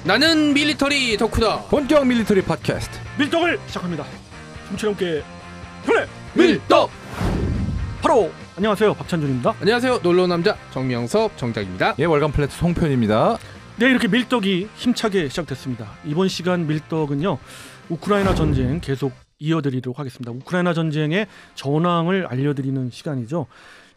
나는 밀리터리 덕후다. 본격 밀리터리 팟캐스트 밀떡을 시작합니다. 김치령께 플레 밀떡. 바로 안녕하세요, 박찬준입니다. 안녕하세요, 놀러남자 정명섭 정작입니다. 예, 월간 플래트 송편입니다. 네, 이렇게 밀떡이 힘차게 시작됐습니다. 이번 시간 밀떡은요, 우크라이나 전쟁 계속 이어드리도록 하겠습니다. 우크라이나 전쟁의 전황을 알려드리는 시간이죠.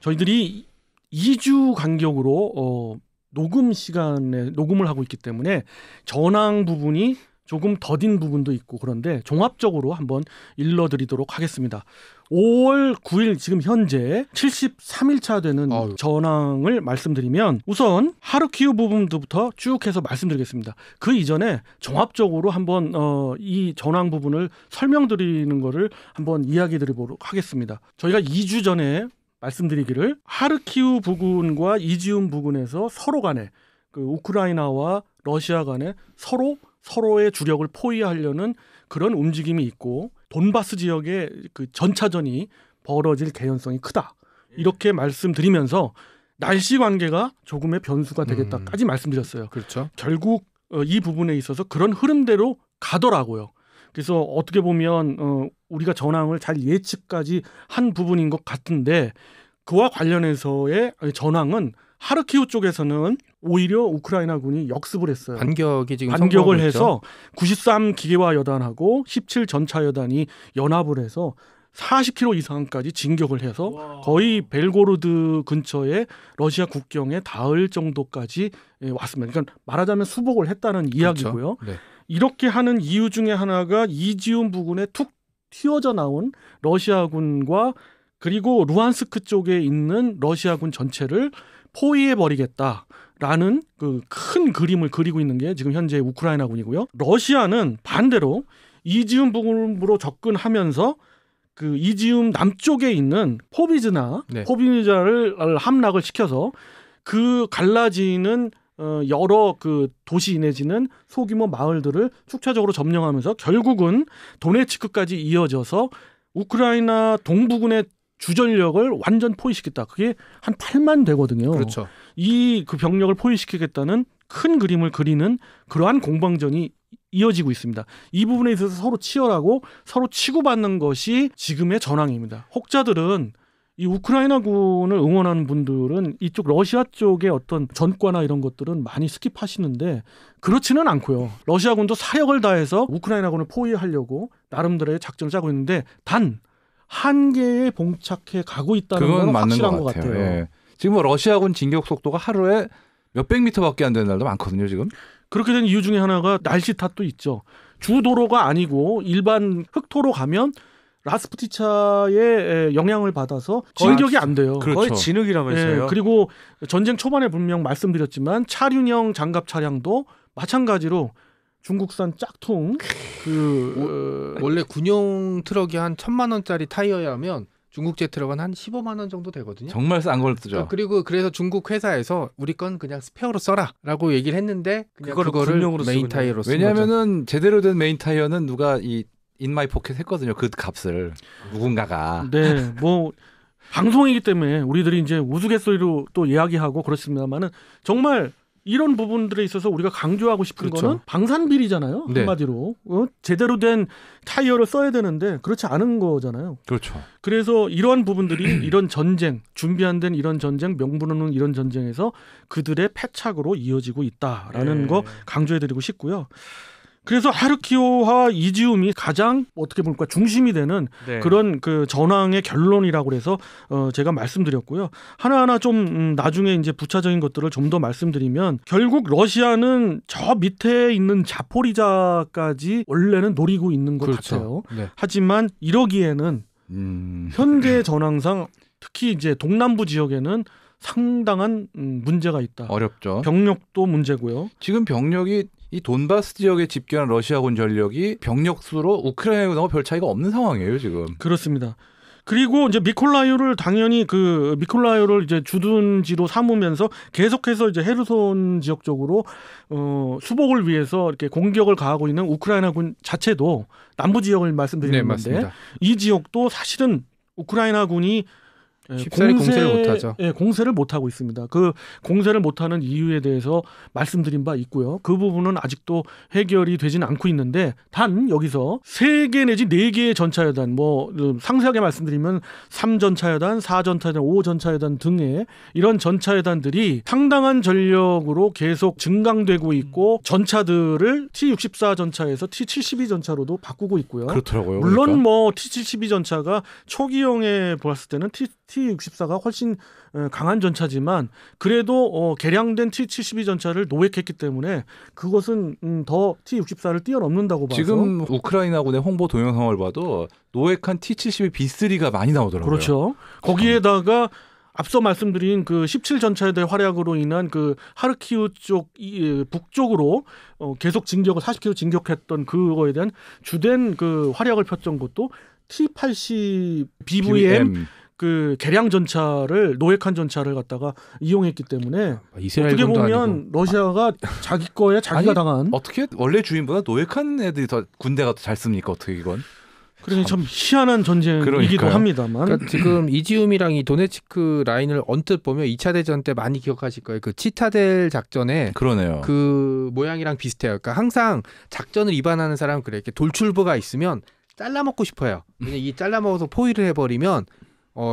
저희들이 2주 간격으로 녹음 시간에 녹음을 하고 있기 때문에 전황 부분이 조금 더딘 부분도 있고, 그런데 종합적으로 한번 일러드리도록 하겠습니다. 5월 9일 지금 현재 73일차 되는 전황을 말씀드리면, 우선 하르키우 부분부터 쭉 해서 말씀드리겠습니다. 그 이전에 종합적으로 한번 이 전황 부분을 설명드리는 거를 한번 이야기 드리도록 하겠습니다. 저희가 2주 전에 말씀드리기를 하르키우 부근과 이지움 부근에서 서로 간에 그 우크라이나와 러시아 간에 서로의 주력을 포위하려는 그런 움직임이 있고, 돈바스 지역의 그 전차전이 벌어질 개연성이 크다, 이렇게 말씀드리면서 날씨 관계가 조금의 변수가 되겠다까지 말씀드렸어요. 그렇죠. 결국 이 부분에 있어서 그런 흐름대로 가더라고요. 그래서 어떻게 보면 우리가 전황을 잘 예측까지 한 부분인 것 같은데, 그와 관련해서의 전황은 하르키우 쪽에서는 오히려 우크라이나군이 역습을 했어요. 반격을 해서 93 기계화 여단하고 17 전차 여단이 연합을 해서 40km 이상까지 진격을 해서 거의 벨고로드 근처에 러시아 국경에 닿을 정도까지 왔습니다. 그러니까 말하자면 수복을 했다는 이야기고요. 그렇죠. 네. 이렇게 하는 이유 중에 하나가 이지움 부근에 툭 튀어져 나온 러시아군과, 그리고 루안스크 쪽에 있는 러시아군 전체를 포위해버리겠다라는 그 큰 그림을 그리고 있는 게 지금 현재 우크라이나군이고요. 러시아는 반대로 이지움 부근으로 접근하면서 그 이지움 남쪽에 있는 포비자를 함락을 시켜서 그 갈라지는 여러 그 도시 내지는 소규모 마을들을 축차적으로 점령하면서 결국은 도네츠크까지 이어져서 우크라이나 동부군의 주전력을 완전 포위시켰다. 그게 한 8만 되거든요. 그렇죠. 그 병력을 포위시키겠다는 큰 그림을 그리는 그러한 공방전이 이어지고 있습니다. 이 부분에 있어서 서로 치열하고 서로 치고받는 것이 지금의 전황입니다. 혹자들은 이 우크라이나군을 응원하는 분들은 이쪽 러시아 쪽의 어떤 전과나 이런 것들은 많이 스킵하시는데, 그렇지는 않고요. 러시아군도 사력을 다해서 우크라이나군을 포위하려고 나름대로의 작전을 짜고 있는데, 단 한계에 봉착해 가고 있다는 건 확실한 것 같아요. 예. 지금 뭐 러시아군 진격 속도가 하루에 몇백 미터밖에 안 되는 날도 많거든요, 지금. 그렇게 된 이유 중에 하나가 날씨 탓도 있죠. 주도로가 아니고 일반 흙토로 가면 라스푸티차의 영향을 받아서 진격이 안 돼요. 그렇죠. 거의 진흙이라면서요. 예, 그리고 전쟁 초반에 분명 말씀드렸지만 차륜형 장갑 차량도 마찬가지로 중국산 짝퉁 원래 군용 트럭이 한 1,000만 원짜리 타이어야면 중국제 트럭은 한 15만 원 정도 되거든요. 정말 싼 걸 쓰죠. 그리고 그래서 중국 회사에서 우리 건 그냥 스페어로 써라라고 얘기를 했는데 그거를 군용으로 메인 타이어로 쓴 왜냐하면은 제대로 된 메인 타이어는 누가 이 인마이 포켓 했거든요. 그 값을 누군가가. 네, 뭐 방송이기 때문에 우리들이 이제 우스갯소리로 또 이야기하고 그렇습니다만은 정말 이런 부분들에 있어서 우리가 강조하고 싶은 거는 방산비리잖아요. 네. 한마디로 제대로 된 타이어를 써야 되는데 그렇지 않은 거잖아요. 그렇죠. 그래서 이러한 부분들이 이런 전쟁, 준비한 된 이런 전쟁, 명분없는 이런 전쟁에서 그들의 패착으로 이어지고 있다라는 거 강조해드리고 싶고요. 그래서 하르키우와 이지움이 가장 어떻게 볼까 중심이 되는 그런 그 전황의 결론이라고 해서 제가 말씀드렸고요. 하나하나 좀 나중에 이제 부차적인 것들을 좀 더 말씀드리면, 결국 러시아는 저 밑에 있는 자포리자까지 원래는 노리고 있는 것 같아요. 네. 하지만 이러기에는 현재 전황상 특히 이제 동남부 지역에는 상당한 문제가 있다. 어렵죠. 병력도 문제고요. 지금 병력이 이 돈바스 지역에 집결한 러시아군 전력이 병력 수로 우크라이나군하고 별 차이가 없는 상황이에요, 지금. 그렇습니다. 그리고 이제 미콜라이오를 당연히 미콜라이오를 이제 주둔지로 삼으면서 계속해서 이제 헤르손 지역 쪽으로 수복을 위해서 이렇게 공격을 가하고 있는 우크라이나군 자체도 남부 지역을 말씀드리는 건데, 이 지역도 사실은 우크라이나군이 쉽사리 공세를 못하죠. 공세를 못하고 있습니다. 그 공세를 못하는 이유에 대해서 말씀드린 바 있고요. 그 부분은 아직도 해결이 되지는 않고 있는데 단 여기서 3개 내지 4개의 전차여단 뭐 상세하게 말씀드리면 3전차여단, 4전차여단, 5전차여단 등의 이런 전차여단들이 상당한 전력으로 계속 증강되고 있고 전차들을 T-64 전차에서 T-72 전차로도 바꾸고 있고요. 그렇더라고요. 물론 그러니까. 뭐 T-72 전차가 초기형에 보았을 때는 T-64가 훨씬 강한 전차지만 그래도 개량된 T-72 전차를 노획했기 때문에 그것은 더 T-64를 뛰어넘는다고 봐서 지금 우크라이나군의 홍보 동영상을 봐도 노획한 T-72B3가 많이 나오더라고요. 그렇죠. 거기에다가 앞서 말씀드린 그 17전차대 활약으로 인한 그 하르키우 쪽 북쪽으로 계속 진격을 40km 진격했던 그거에 대한 주된 그 활약을 폈던 것도 T-80 BVM 그 개량 전차를 노획한 전차를 갖다가 이용했기 때문에 어떻게 보면 아니고. 러시아가 자기 거에 자기가 아니, 당한 어떻게 원래 주인보다 노획한 애들이 더 군대가 더 잘 씁니까? 어떻게 이건? 그래서 참 희한한 전쟁이기도 그러니까요. 합니다만 그러니까 지금 이지움이랑 이 도네츠크 라인을 언뜻 보면 2차 대전 때 많이 기억하실 거예요. 그 치타델 작전에 그러네요. 그 모양이랑 비슷해요. 그러니까 항상 작전을 위반하는 사람은 그래. 이렇게 돌출부가 있으면 잘라먹고 싶어요. 왜냐면 이 잘라먹어서 포위를 해버리면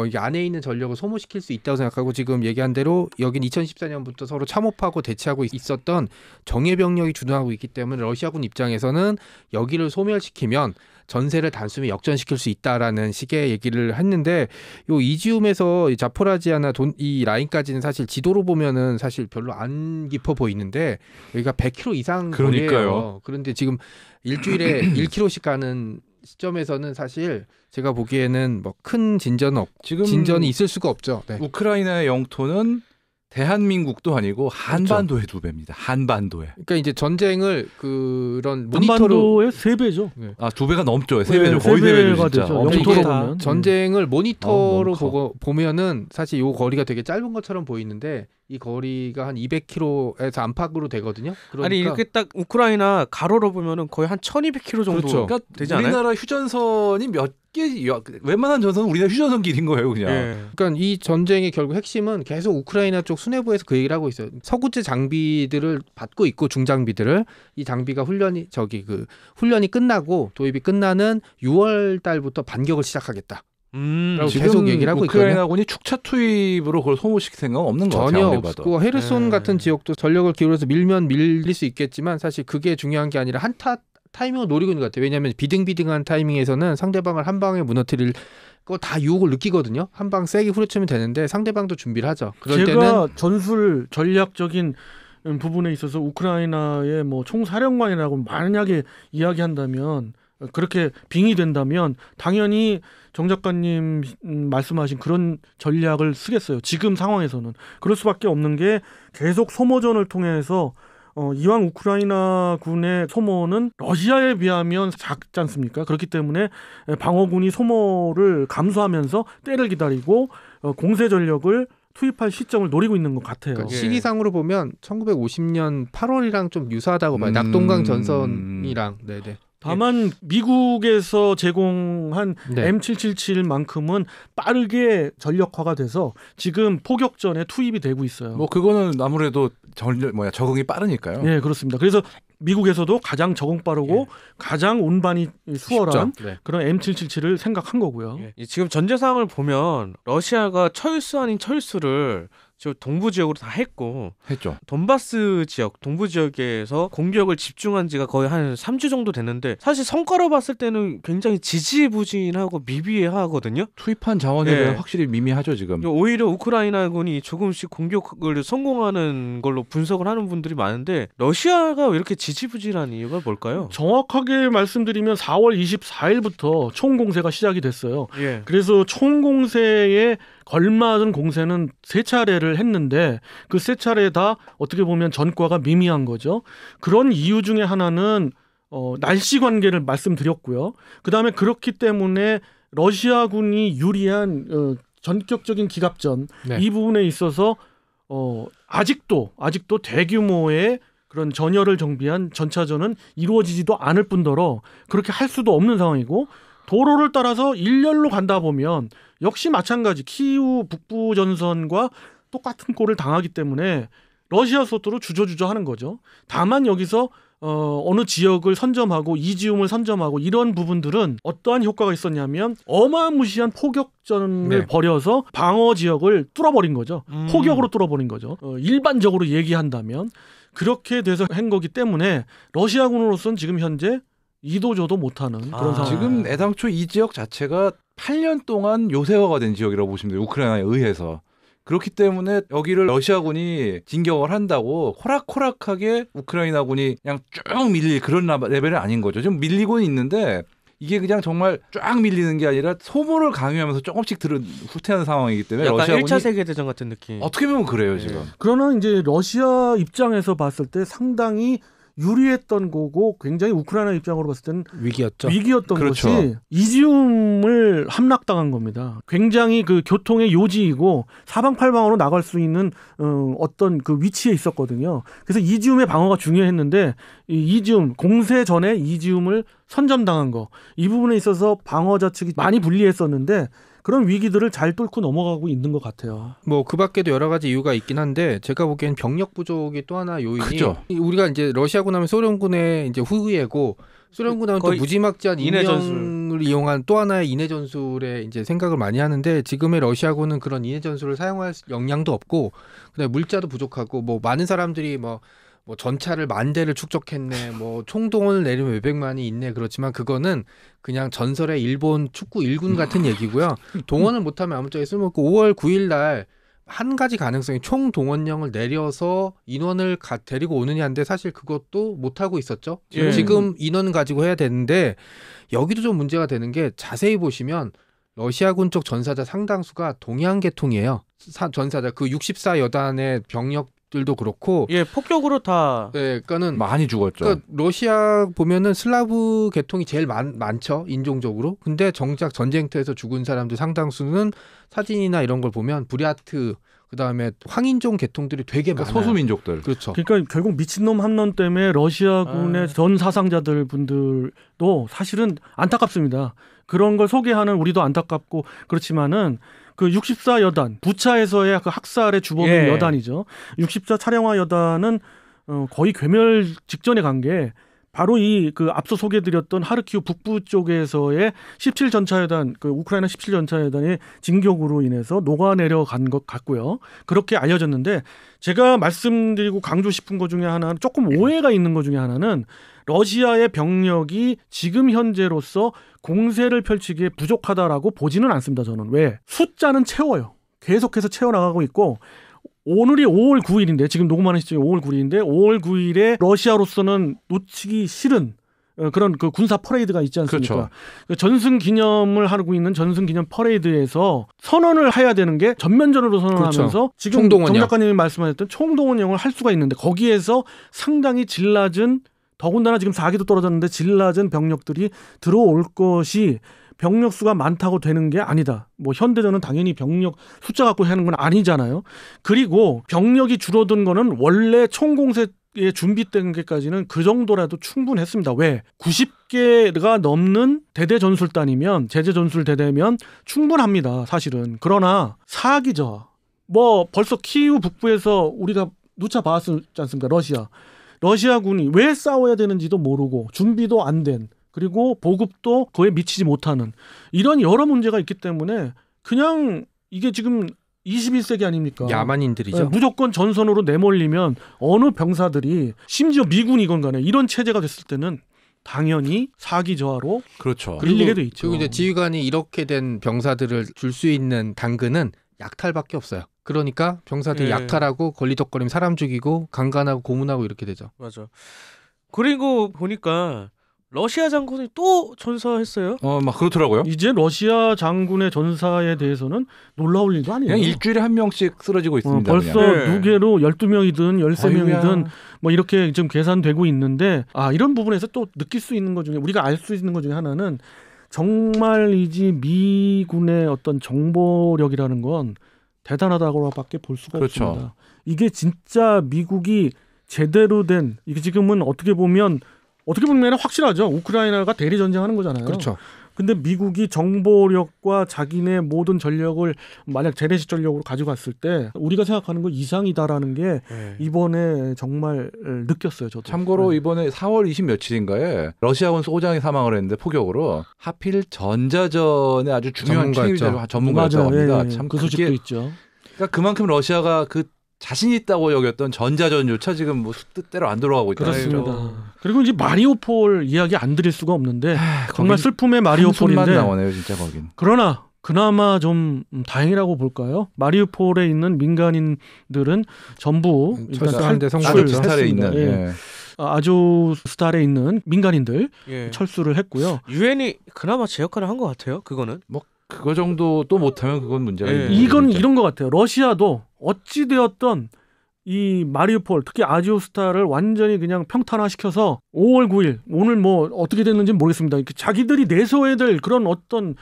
이게 안에 있는 전력을 소모시킬 수 있다고 생각하고 지금 얘기한 대로 여긴 2014년부터 서로 참호하고 대치하고 있었던 정예 병력이 주둔하고 있기 때문에 러시아군 입장에서는 여기를 소멸시키면 전세를 단숨에 역전시킬 수 있다라는 식의 얘기를 했는데 요 이지움에서 이 자포라지아나 이 라인까지는 사실 지도로 보면은 사실 별로 안 깊어 보이는데 여기가 100km 이상 그러니까요. 거리예요. 그런데 지금 일주일에 1km씩 가는 시점에서는 사실 제가 보기에는 뭐 큰 진전은 지금 진전이 있을 수가 없죠. 네. 우크라이나의 영토는 대한민국도 아니고 한반도의 2배입니다. 한반도에. 그러니까 이제 전쟁을 그런 모니터로 한반도의 3배죠. 아, 2배가 넘죠. 네, 3배죠. 거의 3배가 3배죠. 진짜. 되죠. 엄청 영토로 크다. 보면. 전쟁을 모니터로 너무 커. 보면은 사실 요 거리가 되게 짧은 것처럼 보이는데 이 거리가 한 200km에서 안팎으로 되거든요. 그러니까 아니 이렇게 딱 우크라이나 가로로 보면은 거의 한 1200km 정도 그렇죠. 그러니까 되지 않아요? 우리나라 휴전선이 몇 개, 웬만한 전선은 우리나라 휴전선 길인 거예요, 그냥. 예. 그러니까 이 전쟁의 결국 핵심은 계속 우크라이나 쪽 수뇌부에서 그 얘기를 하고 있어요. 서구제 장비들을 받고 있고 중장비들을 이 장비가 훈련이 끝나고 도입이 끝나는 6월 달부터 반격을 시작하겠다. 라고 지금 계속 얘기를 하고 있거든요. 우크라이나군이 축차 투입으로 그걸 소모시킬 생각은 없는 것 같아요. 전혀 아무리 봐도. 없고 헤르손 네. 같은 지역도 전력을 기울여서 밀면 밀릴 수 있겠지만 사실 그게 중요한 게 아니라 타이밍을 노리고 있는 것 같아요. 왜냐하면 비등비등한 타이밍에서는 상대방을 한 방에 무너뜨릴 거 다 유혹을 느끼거든요. 한 방 세게 후려치면 되는데 상대방도 준비를 하죠. 그럴 제가 때는 전술 전략적인 부분에 있어서 우크라이나의 뭐 총사령관이라고 만약에 이야기한다면 그렇게 빙의된다면 당연히 정 작가님 말씀하신 그런 전략을 쓰겠어요. 지금 상황에서는 그럴 수밖에 없는 게 계속 소모전을 통해서 이왕 우크라이나 군의 소모는 러시아에 비하면 작지 않습니까? 그렇기 때문에 방어군이 소모를 감수하면서 때를 기다리고 공세 전력을 투입할 시점을 노리고 있는 것 같아요. 그러니까 시기상으로 보면 1950년 8월이랑 좀 유사하다고 봐요. 낙동강 전선이랑. 네네. 다만 미국에서 제공한 네. M777만큼은 빠르게 전력화가 돼서 지금 포격전에 투입이 되고 있어요. 뭐 그거는 아무래도 적응이 빠르니까요. 네, 그렇습니다. 그래서 미국에서도 가장 적응 빠르고 가장 운반이 수월한 네. 그런 M777을 생각한 거고요. 예. 지금 전제 상황을 보면 러시아가 철수 아닌 철수를 저 동부 지역으로 다 했고 했죠. 돈바스 지역, 동부 지역에서 공격을 집중한 지가 거의 한 3주 정도 됐는데 사실 성과로 봤을 때는 굉장히 지지부진하고 미비하거든요. 투입한 자원에 예. 대한 확실히 미미하죠 지금. 오히려 우크라이나군이 조금씩 공격을 성공하는 걸로 분석을 하는 분들이 많은데 러시아가 왜 이렇게 지지부진한 이유가 뭘까요? 정확하게 말씀드리면 4월 24일부터 총공세가 시작이 됐어요. 예. 그래서 총공세에 걸맞은 공세는 3차례를 했는데 그 3차례 다 어떻게 보면 전과가 미미한 거죠. 그런 이유 중에 하나는 날씨 관계를 말씀드렸고요. 그다음에 그렇기 때문에 러시아군이 유리한 전격적인 기갑전 네. 이 부분에 있어서 아직도 대규모의 그런 전열을 정비한 전차전은 이루어지지도 않을 뿐더러 그렇게 할 수도 없는 상황이고 도로를 따라서 일렬로 간다 보면 역시 마찬가지 키이우 북부 전선과 똑같은 꼴을 당하기 때문에 러시아 수도로 주저주저 하는 거죠. 다만 여기서 어느 지역을 선점하고 이지움을 선점하고 이런 부분들은 어떠한 효과가 있었냐면 어마무시한 포격전을 네. 벌여서 방어 지역을 뚫어버린 거죠. 포격으로 뚫어버린 거죠. 일반적으로 얘기한다면 그렇게 돼서 한 거기 때문에 러시아군으로서는 지금 현재 이도저도 못하는 그런 상황. 지금 애당초 이 지역 자체가 8년 동안 요새화가 된 지역이라고 보시면 돼요. 우크라이나에 의해서. 그렇기 때문에 여기를 러시아군이 진격을 한다고 호락호락하게 우크라이나군이 그냥 쭉 밀릴 그런 레벨은 아닌 거죠. 좀 밀리고는 있는데 이게 그냥 정말 쫙 밀리는 게 아니라 소모를 강요하면서 조금씩 후퇴하는 상황이기 때문에 약간 러시아군이 1차 세계대전 같은 느낌. 어떻게 보면 그래요 지금. 그러나 이제 러시아 입장에서 봤을 때 상당히 유리했던 거고 굉장히 우크라이나 입장으로 봤을 때는 위기였죠. 위기였던 그렇죠. 것이 이지움을 함락당한 겁니다. 굉장히 그 교통의 요지이고 사방팔방으로 나갈 수 있는 어떤 그 위치에 있었거든요. 그래서 이지움의 방어가 중요했는데 이 이지움 공세 전에 이지움을 선점당한 거 이 부분에 있어서 방어 자측이 많이 불리했었는데 그런 위기들을 잘 뚫고 넘어가고 있는 것 같아요. 뭐 그 밖에도 여러 가지 이유가 있긴 한데 제가 보기엔 병력 부족이 또 하나 요인이 그죠. 우리가 이제 러시아군 하면 소련군의 이제 후예고 소련군 하면 또 거의 무지막지한 인해 인명을 이용한 또 하나의 인해 전술에 이제 생각을 많이 하는데 지금의 러시아군은 그런 인해 전술을 사용할 역량도 없고 그다음에 물자도 부족하고 뭐 많은 사람들이 뭐 전차를 10,000대를 축적했네, 뭐 총동원을 내리면 몇백만이 있네 그렇지만 그거는 그냥 전설의 일본 축구 1군 같은 얘기고요. 동원을 못하면 아무짝에 쓸모없고 5월 9일 날 한 가지 가능성이 총동원령을 내려서 인원을 데리고 오느냐인데 사실 그것도 못하고 있었죠. 예. 지금 인원 가지고 해야 되는데 여기도 좀 문제가 되는 게 자세히 보시면 러시아군 쪽 전사자 상당수가 동양 계통이에요. 전사자 그 64여단의 병력들도 그렇고 예, 폭격으로 다 네, 그러니까는 많이 죽었죠. 그러니까 러시아 보면은 슬라브 계통이 제일 많죠 인종적으로. 근데 정작 전쟁터에서 죽은 사람들 상당수는 사진이나 이런 걸 보면 부랴트 그다음에 황인종 계통들이 되게 그러니까 많아요. 소수민족들. 그렇죠. 그러니까 결국 미친놈 함론 때문에 러시아군의 전 사상자들 분들도 사실은 안타깝습니다. 그런 걸 소개하는 우리도 안타깝고 그렇지만은 그 64여단 부차에서의 그 학살의 주범인 예. 여단이죠. 64 차량화 여단은 거의 괴멸 직전에 간 게 바로 이 그 앞서 소개드렸던 하르키우 북부 쪽에서의 17전차여단 그 우크라이나 17전차여단의 진격으로 인해서 녹아내려간 것 같고요. 그렇게 알려졌는데 제가 말씀드리고 강조 싶은 것 중에 하나는 조금 오해가 있는 것 중에 하나는 러시아의 병력이 지금 현재로서 공세를 풀치기에 부족하다라고 보지는 않습니다. 저는 왜? 숫자는 채워요. 계속해서 채워나가고 있고 오늘이 5월 9일인데 지금 녹음하는 시점이 5월 9일인데 5월 9일에 러시아로서는 놓치기 싫은 그런 그 군사 퍼레이드가 있지 않습니까? 그렇죠. 그 전승 기념을 하고 있는 전승 기념 퍼레이드에서 선언을 해야 되는 게 전면전으로 선언하면서 그렇죠. 지금 총동원령. 정 작가님이 말씀하셨던 총동원령을 할 수가 있는데 거기에서 상당히 질 낮은 더군다나 지금 4기도 떨어졌는데 질 낮은 병력들이 들어올 것이 병력 수가 많다고 되는 게 아니다. 뭐 현대전은 당연히 병력 숫자 갖고 하는 건 아니잖아요. 그리고 병력이 줄어든 거는 원래 총공세에 준비된 게까지는 그 정도라도 충분했습니다. 왜? 90개가 넘는 대대 전술단이면 제재 전술 대대면 충분합니다. 사실은. 그러나 4기죠. 뭐 벌써 키이우 북부에서 우리가 누차 봤지 않습니까? 러시아군이 왜 싸워야 되는지도 모르고 준비도 안 된 그리고 보급도 그에 미치지 못하는 이런 여러 문제가 있기 때문에 그냥 이게 지금 21세기 아닙니까? 야만인들이죠. 네, 무조건 전선으로 내몰리면 어느 병사들이 심지어 미군이건 간에 이런 체제가 됐을 때는 당연히 사기 저하로 그렇죠. 밀리게 돼 있죠. 그리고 이제 지휘관이 이렇게 된 병사들을 줄 수 있는 당근은 약탈밖에 없어요. 그러니까 병사들이 예. 약탈하고 걸리덕거리면 사람 죽이고 강간하고 고문하고 이렇게 되죠. 맞아. 그리고 보니까 러시아 장군이 또 전사했어요. 막 그렇더라고요. 이제 러시아 장군의 전사에 대해서는 놀라울 일도 아니에요. 그냥 일주일에 한 명씩 쓰러지고 있습니다. 벌써 그냥. 네. 누계로 12명이든 13명이든 아이고야. 뭐 이렇게 좀 계산되고 있는데 이런 부분에서 또 느낄 수 있는 것 중에 우리가 알 수 있는 것 중에 하나는 정말이지 미군의 어떤 정보력이라는 건 대단하다고밖에 볼 수가 그렇죠. 없습니다. 이게 진짜 미국이 제대로 된 이게 지금은 어떻게 보면 확실하죠. 우크라이나가 대리 전쟁하는 거잖아요. 그렇죠. 근데 미국이 정보력과 자기네 모든 전력을 만약 재래식 전력으로 가져갔을 때 우리가 생각하는 거 이상이다라는 게 네. 이번에 정말 느꼈어요. 저도. 참고로 네. 이번에 4월 20 며칠인가에 러시아군 소장이 사망을 했는데 포격으로 하필 전자전에 아주 중요한 전문가였죠. 전문가였다고 맞아요. 합니다. 예, 예. 참 그 소식도 그게 있죠. 그러니까 그만큼 러시아가 그 자신 있다고 여겼던 전자전조차 지금 뭐 뜻대로 안 돌아가고 있다. 그렇습니다. 그리고 이제 마리오폴 이야기 안 드릴 수가 없는데 정말 거긴 슬픔의 한숨만 마리오폴인데 나오네요, 진짜 거긴. 그러나 그나마 좀 다행이라고 볼까요? 마리우폴에 있는 민간인들은 전부 일단 철수하는데 탈출을 성공했죠. 아조스탈에 했습니다. 있는. 예. 예. 아조스탈에 있는 민간인들 예. 철수를 했고요. 유엔이 그나마 제 역할을 한 것 같아요. 그거는. 그거 정도도 못하면 그건 문제가 예. 있는 이건 진짜. 이런 것 같아요. 러시아도 어찌 되었던 이 마리우폴 특히 아조스탈을 완전히 그냥 평탄화시켜서 5월 9일 오늘 뭐 어떻게 됐는지 모르겠습니다. 이렇게 자기들이 내세워야 될 그런 어떤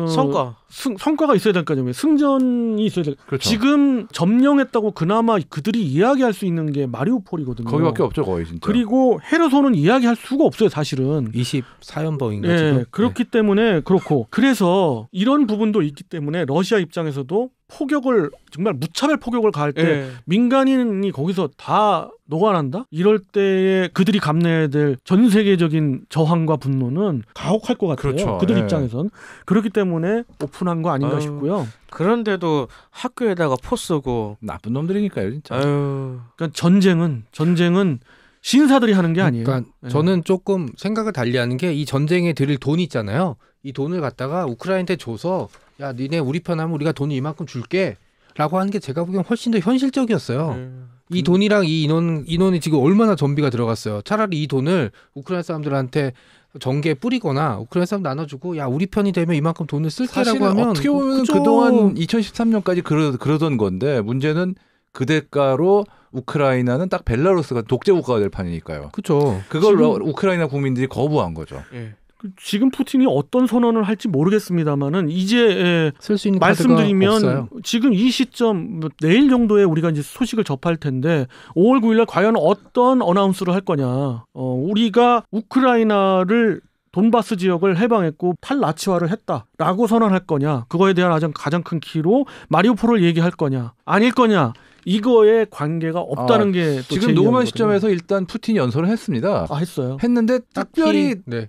성과. 성과가 있어야 될 거 아니에요. 승전이 있어야 될. 그렇죠. 지금 점령했다고 그나마 그들이 이야기할 수 있는 게 마리우폴이거든요. 거기밖에 없죠, 거의 진짜. 그리고 헤르손은 이야기할 수가 없어요, 사실은. 24연봉인가 예, 지금. 그렇기 때문에 그렇고 그래서 이런 부분도 있기 때문에 러시아 입장에서도 포격을 정말 무차별 포격을 가할 때 예. 민간인이 거기서 다 녹아난다? 이럴 때에 그들이 감내해야 될 전 세계적인 저항과 분노는 가혹할 것 같아요. 그렇죠. 그들 예. 입장에선. 그렇기 때문에 오픈한 거 아닌가 아유. 싶고요. 그런데도 학교에다가 포 쏘고. 나쁜 놈들이니까요, 진짜. 아유. 그러니까 전쟁은 신사들이 하는 게 아니에요. 그러니까 예. 저는 조금 생각을 달리하는 게 이 전쟁에 들일 돈 있잖아요. 이 돈을 갖다가 우크라이나한테 줘서 야 니네 우리 편하면 우리가 돈을 이만큼 줄게라고 하는 게 제가 보기엔 훨씬 더 현실적이었어요. 이 돈이랑 이 인원이 지금 얼마나 전비가 들어갔어요. 차라리 이 돈을 우크라이나 사람들한테 전개에 뿌리거나 우크라이나 사람 나눠주고 야 우리 편이 되면 이만큼 돈을 쓸게라고 사실은 하면 어떻게 보면 그죠. 그동안 2013년까지 그러던 건데 문제는 그 대가로 우크라이나는 딱 벨라루스가 독재 국가가 될 판이니까요. 그렇죠. 그걸 지금- 우크라이나 국민들이 거부한 거죠. 예. 지금 푸틴이 어떤 선언을 할지 모르겠습니다만은 이제 쓸 수 있는 카드가 말씀드리면 없어요. 지금 이 시점 내일 정도에 우리가 이제 소식을 접할 텐데 5월 9일날 과연 어떤 어나운스를 할 거냐. 우리가 우크라이나를 돈바스 지역을 해방했고 탈나치화를 했다라고 선언할 거냐. 그거에 대한 가장 큰 키로 마리우폴을 얘기할 거냐. 아닐 거냐. 이거에 관계가 없다는 게 또 지금 녹음한 시점에서 일단 푸틴이 연설을 했습니다. 했어요. 했는데 특별히 네.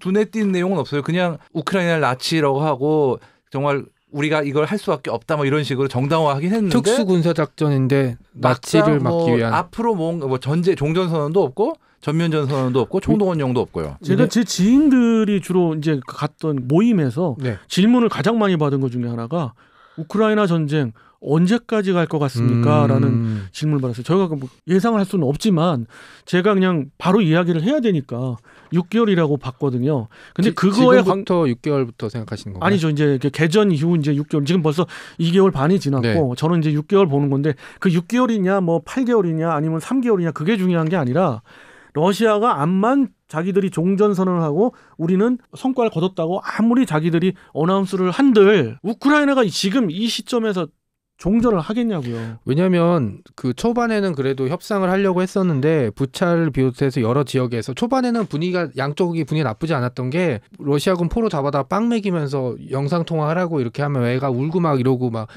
눈에 띈 내용은 없어요. 그냥 우크라이나를 나치라고 하고 정말 우리가 이걸 할 수밖에 없다 뭐 이런 식으로 정당화하긴 했는데 특수 군사 작전인데 나치를 막상 막기 위한 앞으로 뭔가 뭐 종전 선언도 없고 전면전 선언도 없고 총동원령도 없고요. 제가 제 지인들이 주로 이제 갔던 모임에서 네. 질문을 가장 많이 받은 것 중에 하나가 우크라이나 전쟁 언제까지 갈 것 같습니까? 라는 질문을 받았어요. 저희가 뭐 예상을 할 수는 없지만 제가 그냥 바로 이야기를 해야 되니까 6개월이라고 봤거든요. 근데 그거에 지금부터 6개월부터 생각하시는 건가요? 아니죠. 이제 개전 이후 이제 6개월. 지금 벌써 2개월 반이 지났고 네. 저는 이제 6개월 보는 건데 그 6개월이냐 뭐 8개월이냐 아니면 3개월이냐 그게 중요한 게 아니라 러시아가 암만 자기들이 종전 선언을 하고 우리는 성과를 거뒀다고 아무리 자기들이 어나운스를 한들 우크라이나가 지금 이 시점에서 종전을 하겠냐고요. 왜냐하면 그 초반에는 그래도 협상을 하려고 했었는데 부차를 비롯해서 여러 지역에서 초반에는 양쪽이 분위기가 나쁘지 않았던 게 러시아군 포로 잡아다 빵 먹이면서 영상 통화하라고 이렇게 하면 애가 울고 막 이러고 막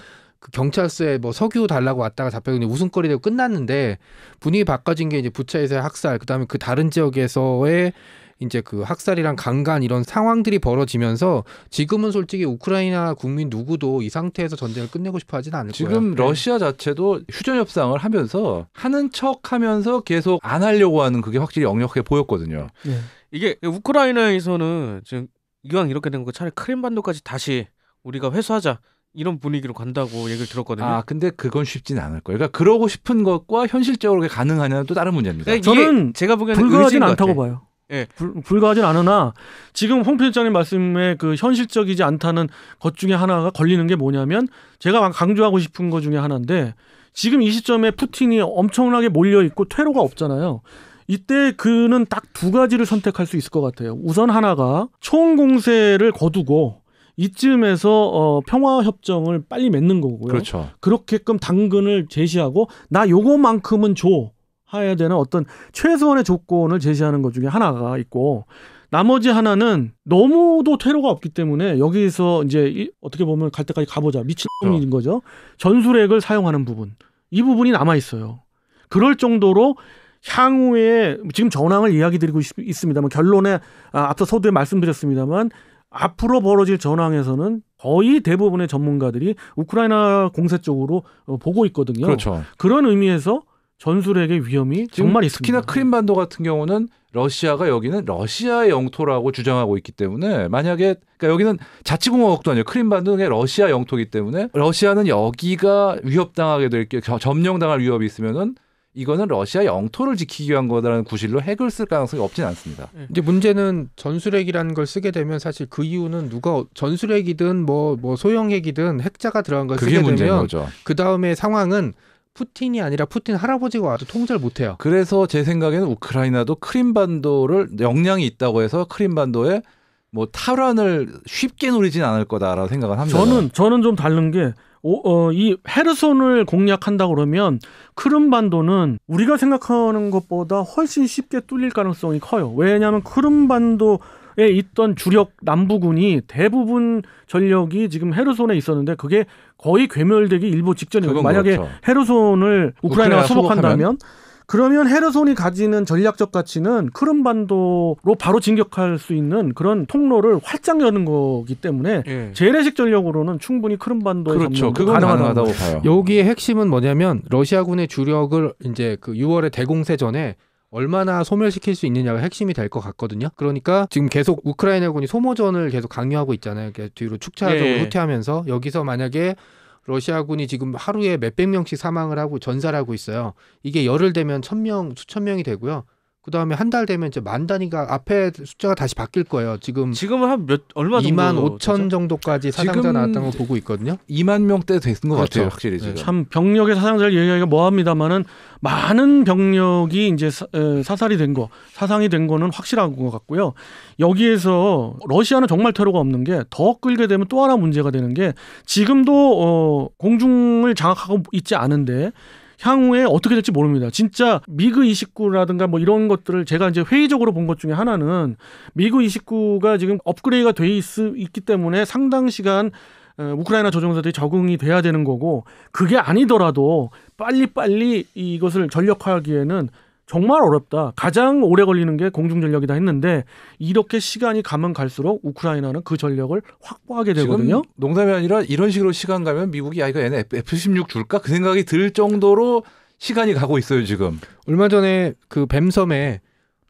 그 경찰서에 뭐 석유 달라고 왔다가 잡혀서 웃음거리 되고 끝났는데 분위기 바꿔진 게 이제 부차에서의 학살 그다음에 그 다른 지역에서의 이제 그 학살이랑 강간 이런 상황들이 벌어지면서 지금은 솔직히 우크라이나 국민 누구도 이 상태에서 전쟁을 끝내고 싶어 하진 않을 거예요. 지금 러시아 자체도 휴전 협상을 하면서 하는 척하면서 계속 안 하려고 하는 그게 확실히 역력해 보였거든요. 네. 이게 우크라이나에서는 지금 이왕 이렇게 된 거 차라리 크림반도까지 다시 우리가 회수하자 이런 분위기로 간다고 얘기를 들었거든요. 아 근데 그건 쉽진 않을 거예요. 그러니까 그러고 싶은 것과 현실적으로 그게 가능하냐는 또 다른 문제입니다. 그러니까 저는 제가 보기에는 불가하진 의지인 것 않다고 같아. 봐요. 예. 불가하진 않으나 지금 홍 편집장님 말씀에 그 현실적이지 않다는 것 중에 하나가 걸리는 게 뭐냐면 제가 강조하고 싶은 것 중에 하나인데 지금 이 시점에 푸틴이 엄청나게 몰려 있고 퇴로가 없잖아요. 이때 그는 딱 두 가지를 선택할 수 있을 것 같아요. 우선 하나가 총 공세를 거두고 이쯤에서 평화 협정을 빨리 맺는 거고요. 그렇죠. 그렇게끔 당근을 제시하고 나 요거만큼은 줘. 해야 되는 어떤 최소한의 조건을 제시하는 것 중에 하나가 있고 나머지 하나는 너무도 퇴로가 없기 때문에 여기서 이제 어떻게 보면 갈 때까지 가보자 미친놈인 거죠. 전술핵을 사용하는 부분 이 부분이 남아 있어요. 그럴 정도로 향후에 지금 전황을 이야기 드리고 있습니다만 결론에 앞서 서두에 말씀드렸습니다만 앞으로 벌어질 전황에서는 거의 대부분의 전문가들이 우크라이나 공세 쪽으로 보고 있거든요. 그렇죠. 그런 의미에서 전술핵의 위험이 정말 있습니다. 특히나 크림반도 같은 경우는 러시아가 여기는 러시아의 영토라고 주장하고 있기 때문에 만약에 그러니까 여기는 자치공화국도 아니에요. 크림반도는 러시아 영토이기 때문에 러시아는 여기가 위협당하게 될 게 점령당할 위협이 있으면은 이거는 러시아 영토를 지키기 위한 거다라는 구실로 핵을 쓸 가능성이 없진 않습니다. 이제 문제는 전술핵이라는 걸 쓰게 되면 사실 그 이유는 누가 전술핵이든 뭐 소형핵이든 핵자가 들어간 걸 그게 쓰게 문제인 되면 거죠. 그 다음에 상황은 푸틴이 아니라 푸틴 할아버지가 와도 통제를 못해요. 그래서 제 생각에는 우크라이나도 크림반도를 역량이 있다고 해서 크림반도에 뭐 탈환을 쉽게 노리진 않을 거다라고 생각을 합니다. 저는 좀 다른 게 이 헤르손을 공략한다 그러면 크림반도는 우리가 생각하는 것보다 훨씬 쉽게 뚫릴 가능성이 커요. 왜냐하면 크림반도에 있던 주력 남부군이 대부분 전력이 지금 헤르손에 있었는데 그게 거의 괴멸되기 일보 직전이에요. 만약에 그렇죠. 헤르손을 우크라이나가 수복한다면 수복하면? 그러면 헤르손이 가지는 전략적 가치는 크림반도로 바로 진격할 수 있는 그런 통로를 활짝 여는 거기 때문에 예. 재래식 전력으로는 충분히 크림반도에 그렇죠. 점령도 그건 가능하다고 가능하다고 봐요. 여기의 핵심은 뭐냐면 러시아군의 주력을 이제 그 6월의 대공세 전에 얼마나 소멸시킬 수 있느냐가 핵심이 될 것 같거든요. 그러니까 지금 계속 우크라이나군이 소모전을 계속 강요하고 있잖아요. 뒤로 축차적으로 예. 후퇴하면서 여기서 만약에 러시아군이 지금 하루에 몇백 명씩 사망을 하고 전사를 하고 있어요. 이게 열흘 되면 1,000명, 수천 명이 되고요. 그 다음에 한 달 되면 이제 만 단위가 앞에 숫자가 다시 바뀔 거예요. 지금은 한 얼마 정도 25,000 정도까지 사상자 지금 나왔다는 걸 보고 있거든요. 2만 명대 됐는 것 그렇죠. 같아요. 확실히 지금. 참 병력의 사상자를 얘기하기가 뭐합니다만은 많은 병력이 이제 사살이 된 거, 사상이 된 거는 확실한 것 같고요. 여기에서 러시아는 정말 퇴로가 없는 게 더 끌게 되면 또 하나 문제가 되는 게 지금도 공중을 장악하고 있지 않은데 향후에 어떻게 될지 모릅니다. 진짜 미그 29라든가 뭐 이런 것들을 제가 이제 회의적으로 본 것 중에 하나는 미그 29가 지금 업그레이드가 돼 있기 때문에 상당 시간 우크라이나 조종사들이 적응이 돼야 되는 거고 그게 아니더라도 빨리빨리 이것을 전력화하기에는 정말 어렵다. 가장 오래 걸리는 게 공중전력이다 했는데 이렇게 시간이 가면 갈수록 우크라이나는 그 전력을 확보하게 되거든요. 지금 농담이 아니라 이런 식으로 시간 가면 미국이 이거 얘네 F-16 줄까? 그 생각이 들 정도로 시간이 가고 있어요 지금. 얼마 전에 그 뱀섬에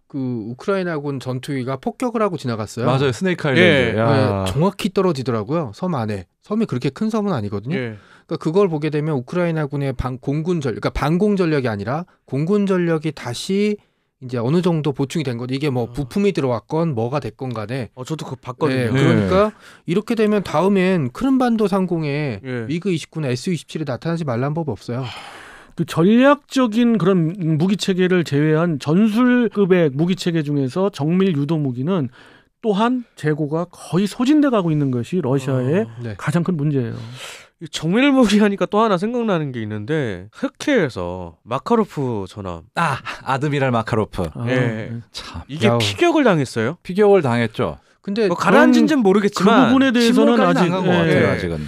그 우크라이나군 전투기가 폭격을 하고 지나갔어요. 맞아요. 스네이크 아일랜드. 예. 야. 네, 정확히 떨어지더라고요. 섬 안에. 섬이 그렇게 큰 섬은 아니거든요. 예. 그러니까 그걸 보게 되면 우크라이나군의 공군 전력, 그러니까 반공 전력이 아니라 공군 전력이 다시 이제 어느 정도 보충이 된 거죠. 이게 뭐 부품이 들어왔건 뭐가 됐건 간에. 저도 그거 봤거든요. 네, 그러니까 이렇게 되면 다음엔 크림반도 상공에 예. 미그 29나 Su-27이 나타나지 말라는 법이 없어요. 그 전략적인 그런 무기 체계를 제외한 전술급의 무기 체계 중에서 정밀 유도 무기는 또한 재고가 거의 소진돼 가고 있는 것이 러시아의 네. 가장 큰 문제예요. 정밀 무기 하니까 또 하나 생각나는 게 있는데 흑해에서 마카로프 전함 아드미랄 마카로프. 예. 참 이게 야우. 피격을 당했어요. 피격을 당했죠. 근데 뭐 가라앉은지는 그 모르겠지만 부분에 대해서는 침몰까지는 아직 안 간 것 같아요. 예, 아직은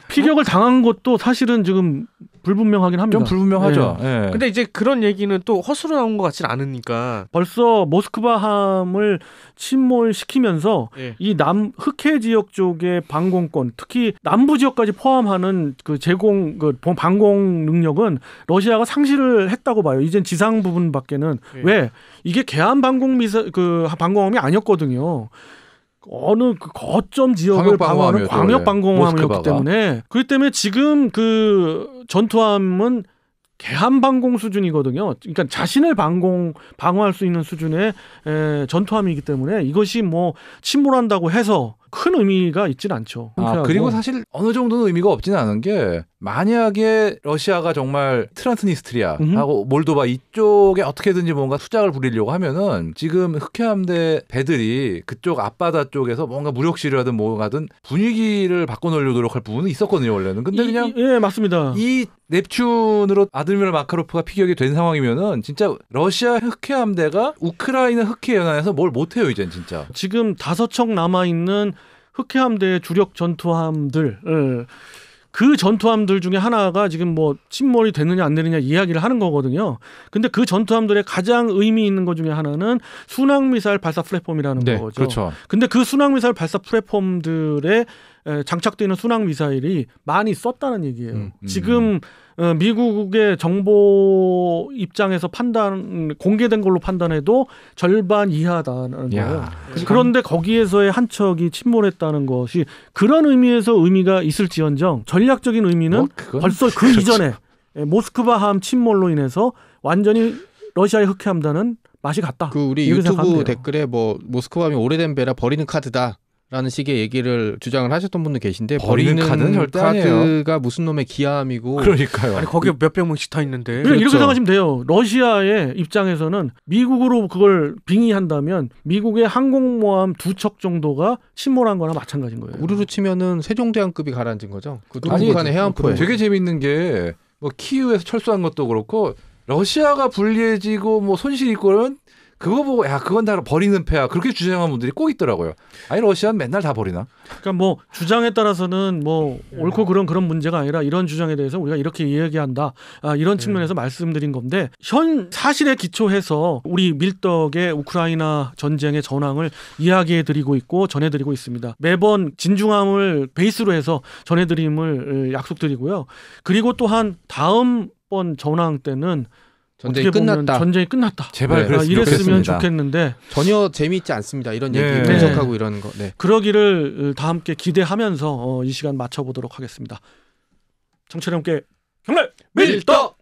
피격을 당한 것도 사실은 지금 불분명하긴 합니다. 좀 불분명하죠. 예. 근데 이제 그런 얘기는 또 허수로 나온 것 같지는 않으니까. 벌써 모스크바함을 침몰시키면서 예. 이 흑해 지역 쪽의 방공권, 특히 남부 지역까지 포함하는 그 방공 능력은 러시아가 상실을 했다고 봐요. 이젠 지상 부분밖에는. 예. 왜? 이게 계한 방공함이 아니었거든요. 어느 그 거점 지역을 방어하는 광역 방공함이었기 모스크바가. 때문에 그렇기 때문에 지금 그 전투함은 개함 방공 수준이거든요. 그러니까 자신을 방어할 수 있는 수준의 전투함이기 때문에 이것이 뭐 침몰한다고 해서 큰 의미가 있진 않죠. 그리고 사실 어느 정도는 의미가 없지는 않은 게 만약에 러시아가 정말 트란스니스트리아하고 몰도바 이쪽에 어떻게든지 뭔가 투작을 부리려고 하면은 지금 흑해함대 배들이 그쪽 앞바다 쪽에서 뭔가 무력시를 뭐가든 분위기를 바꿔놓으려고 노력할 부분은 있었거든요 원래는. 근데 그냥 예, 맞습니다. 이 넵튠으로 아드미럴 마카로프가 피격이 된 상황이면은 진짜 러시아 흑해함대가 우크라이나 흑해연안에서 뭘 못해요 이젠 진짜. 지금 5척 남아 있는 흑해함대의 주력 전투함들, 그 전투함들 중에 하나가 지금 뭐 침몰이 되느냐 안 되느냐 이야기를 하는 거거든요. 근데 그 전투함들의 가장 의미 있는 것 중에 하나는 순항미사일 발사 플랫폼이라는 네, 거죠. 그렇죠. 근데 그 순항미사일 발사 플랫폼들에 장착되는 순항미사일이 많이 썼다는 얘기예요. 지금 미국의 정보 입장에서 공개된 걸로 판단해도 절반 이하다는 거예요. 그런데 거기에서의 한 척이 침몰했다는 것이 그런 의미에서 의미가 있을지언정 전략적인 의미는 벌써 그 그렇죠. 이전에 모스크바함 침몰로 인해서 완전히 러시아의 흑해함대는 맛이 갔다. 그 우리 이렇게 생각하면 유튜브 돼요. 댓글에 뭐 모스크바함이 오래된 배라 버리는 카드다. 라는 식의 얘기를 주장을 하셨던 분도 계신데 버리는 카드는 절대 아니에요. 카드가 무슨 놈의 기함이고 그러니까요. 아니 거기에 몇백 명씩 타 있는데. 이렇게 그렇죠. 생각하시면 돼요. 러시아의 입장에서는 미국으로 그걸 빙의한다면 미국의 항공모함 2척 정도가 침몰한 거나 마찬가지인 거예요. 우리로 치면은 세종대왕급이 가라앉은 거죠. 그 아니, 북한의 해안포에. 되게 재밌는 게 뭐 키이우에서 철수한 것도 그렇고 러시아가 불리해지고 뭐 손실 있고 그러면 그거 보고 야 그건 다 버리는 패야 그렇게 주장하는 분들이 꼭 있더라고요. 아니 러시아는 맨날 다 버리나? 그러니까 뭐 주장에 따라서는 뭐 옳고 그런 문제가 아니라 이런 주장에 대해서 우리가 이렇게 이야기한다. 이런 측면에서 말씀드린 건데 현 사실에 기초해서 우리 밀떡의 우크라이나 전쟁의 전황을 이야기해드리고 있고 전해드리고 있습니다. 매번 진중함을 베이스로 해서 전해드림을 약속드리고요. 그리고 또한 다음번 전황 때는 전쟁이 어떻게 보면 끝났다. 전쟁이 끝났다. 제발 네. 그랬으면 이랬으면 좋겠습니다. 좋겠는데 전혀 재미있지 않습니다. 이런 얘기 네. 분석하고 이러는 거. 네. 그러기를 다 함께 기대하면서 이 시간 마쳐보도록 하겠습니다. 청취자 여러분께 경례 밀떡!